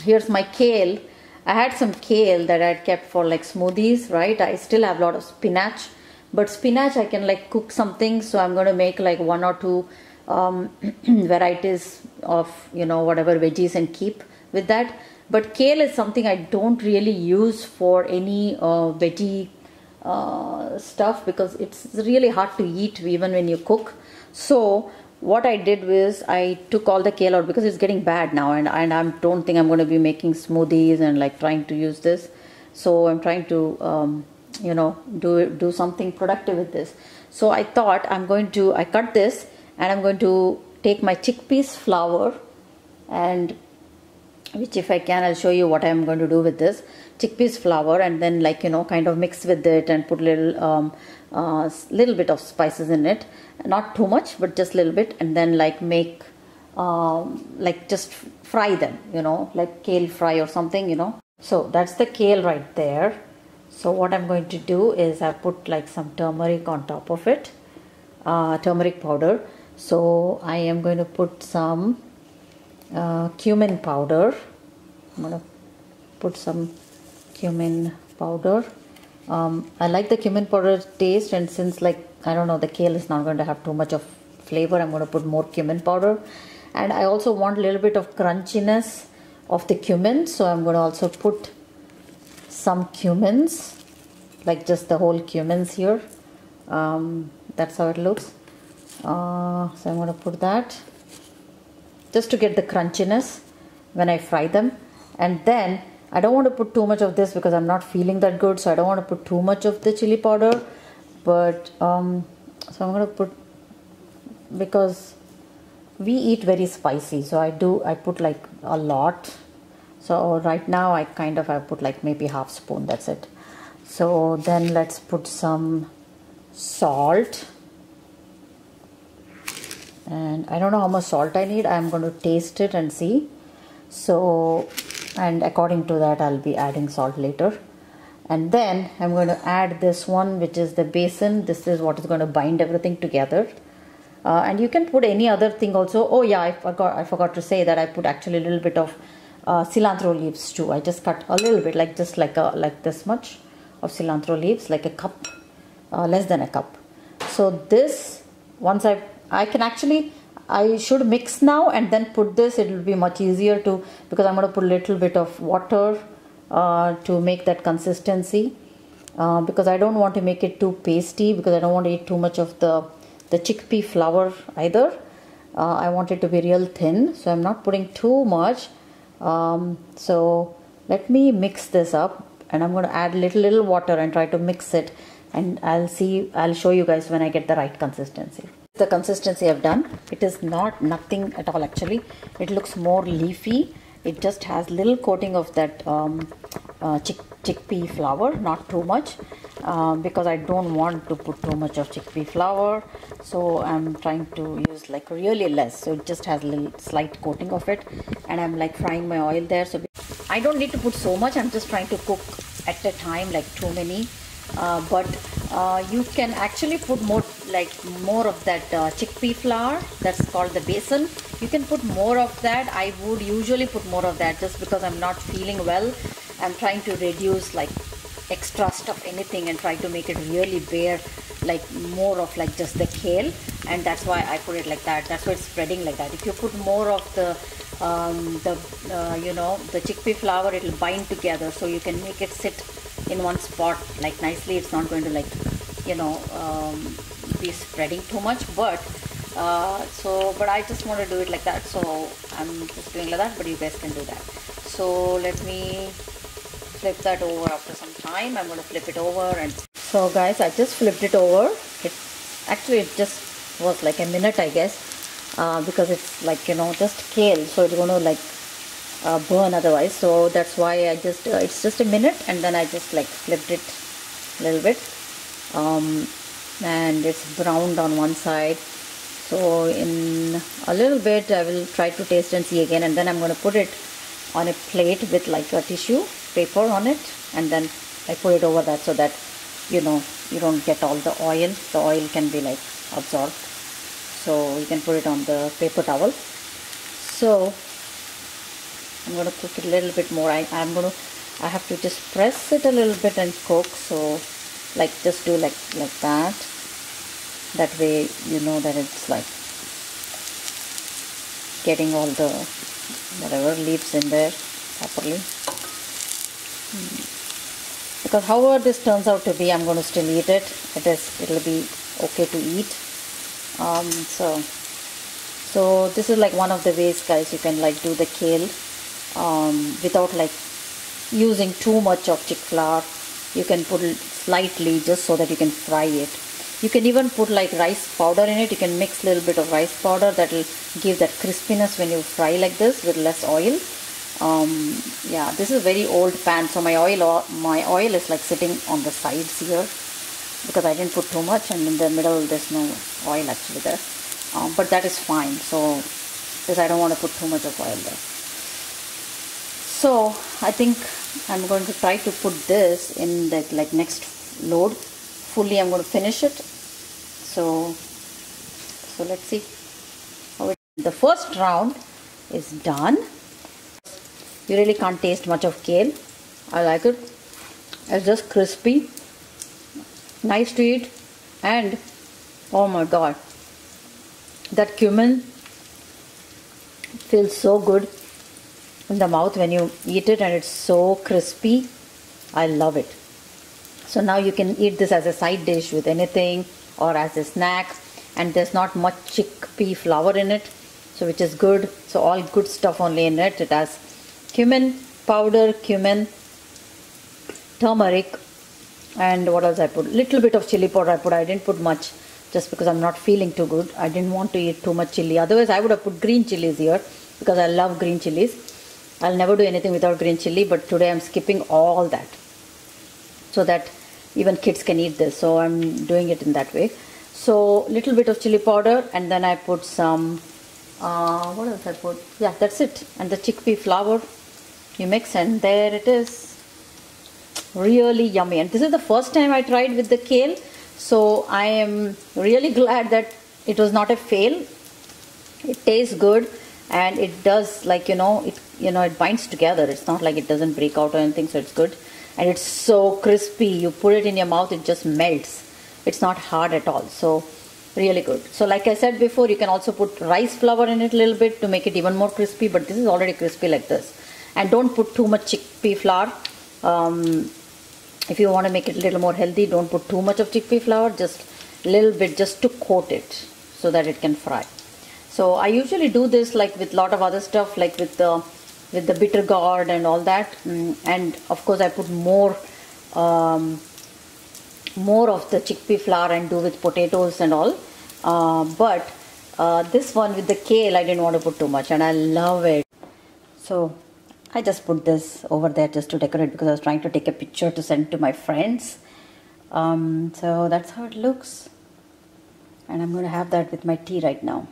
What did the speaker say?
here's my kale. I had some kale that I'd kept for like smoothies, right? I still have a lot of spinach, but spinach I can like cook something, so I'm going to make like one or two varieties of, you know, whatever veggies and keep with that. But kale is something I don't really use for any veggie stuff, because it's really hard to eat even when you cook. So what I did was I took all the kale out because it's getting bad now, and I don't think I'm going to be making smoothies and like trying to use this. So I'm trying to you know, do something productive with this. So I thought I cut this, and I'm going to take my chickpeas flour, and which if I can, I'll show you what I'm going to do with this chickpeas flour, and then like, you know, kind of mix with it and put little bit of spices in it, not too much but just a little bit, and then like make like just fry them, you know, like kale fry or something, you know. So that's the kale right there. So what I'm going to do is I put like some turmeric on top of it, turmeric powder. So I am going to put some cumin powder. I'm going to put some cumin powder. I like the cumin powder taste, and since like, I don't know, the kale is not going to have too much of flavor, I'm going to put more cumin powder. And I also want a little bit of crunchiness of the cumin, so I'm going to also put some cumins, like just the whole cumins here. That's how it looks. So I'm going to put that just to get the crunchiness when I fry them. And then I don't want to put too much of this because I'm not feeling that good, so I don't want to put too much of the chili powder. But so I'm going to put, because we eat very spicy, so I put like a lot. So right now I put like maybe half spoon, that's it. So then let's put some salt. And I don't know how much salt I need. I'm going to taste it and see. So, and according to that I'll be adding salt later. And then I'm going to add this one, which is the besan. This is what is going to bind everything together. And you can put any other thing also. Oh yeah, I forgot to say that I put actually a little bit of cilantro leaves too. I just cut a little bit, like just like this much of cilantro leaves, like a cup, less than a cup. So this, once I should mix now and then put this. It will be much easier to, because I'm going to put a little bit of water to make that consistency, because I don't want to make it too pasty, because I don't want to eat too much of the chickpea flour either. I want it to be real thin, so I'm not putting too much. So let me mix this up, and I'm going to add little water and try to mix it, and I'll show you guys when I get the right consistency. The consistency I've done, it is nothing at all actually. It looks more leafy. It just has little coating of that chickpea flour, not too much, because I don't want to put too much of chickpea flour. So I'm trying to use like really less. So it just has a little slight coating of it, and I'm like frying my oil there. So I don't need to put so much. I'm just trying to cook at a time, like too many. But you can actually put more of that chickpea flour, that's called the besan. You can put more of that. I would usually put more of that just because I'm not feeling well. I'm trying to reduce like extra stuff, anything, and try to make it really bare, like more of like just the kale, and that's why I put it like that. That's why it's spreading like that. If you put more of the you know, the chickpea flour, it will bind together, so you can make it sit in one spot like nicely. It's not going to like, you know, be spreading too much, but I just want to do it like that, so I'm just doing like that, but you guys can do that. So let me flip that over after some time. I'm going to flip it over, and so guys, I just flipped it over. It just was like a minute, I guess, because it's like, you know, just kale, so it's going to like burn otherwise. So that's why I just it's just a minute, and then I just like flipped it a little bit, and it's browned on one side. So in a little bit I will try to taste and see again, and then I'm going to put it on a plate with like a tissue paper on it, and then I put it over that, so that, you know, you don't get all the oil. The oil can be like absorbed, so you can put it on the paper towel. So I'm going to cook it a little bit more. I have to just press it a little bit and cook. So like just do like that. That way you know that it's like getting all the whatever leaves in there properly. Because however this turns out to be, I'm going to still eat it. It'll be okay to eat. So this is like one of the ways, guys, you can like do the kale without like using too much of chick flour. You can put it slightly just so that you can fry it. You can even put like rice powder in it. You can mix a little bit of rice powder. That will give that crispiness when you fry like this with less oil. Yeah, this is a very old pan, so my oil is like sitting on the sides here because I didn't put too much, and in the middle there's no oil actually there. But that is fine. So because I don't want to put too much of oil there. So I think I'm going to try to put this in the like next load. Fully I'm going to finish it. So let's see how it. The first round is done. You really can't taste much of kale. I like it. It's just crispy, nice to eat, and oh my god, that cumin feels so good in the mouth when you eat it, and it's so crispy. I love it. So now you can eat this as a side dish with anything or as a snack, and there's not much chickpea flour in it, so which is good. So all good stuff only in it. It has cumin powder, cumin, turmeric, and what else I put? Little bit of chili powder I put. I didn't put much just because I'm not feeling too good. I didn't want to eat too much chili. Otherwise I would have put green chilies here because I love green chilies. I'll never do anything without green chili, but today I'm skipping all that so that even kids can eat this. So I'm doing it in that way. So little bit of chili powder, and then I put some what else I put? Yeah, that's it. And the chickpea flour you mix, and there it is. Really yummy. And this is the first time I tried with the kale, so I am really glad that it was not a fail. It tastes good, and it does, like, it binds together. It's not like it doesn't break out or anything, so it's good. And it's so crispy. You put it in your mouth, it just melts. It's not hard at all. So really good. So like I said before, you can also put rice flour in it a little bit to make it even more crispy, but this is already crispy like this. And don't put too much chickpea flour. If you want to make it a little more healthy, don't put too much of chickpea flour, just a little bit, just to coat it so that it can fry. So I usually do this like with a lot of other stuff, like with the bitter gourd and all that. And of course I put more of the chickpea flour and do with potatoes and all. But this one with the kale, I didn't want to put too much, and I love it. So I just put this over there just to decorate because I was trying to take a picture to send to my friends. So that's how it looks. And I'm going to have that with my tea right now.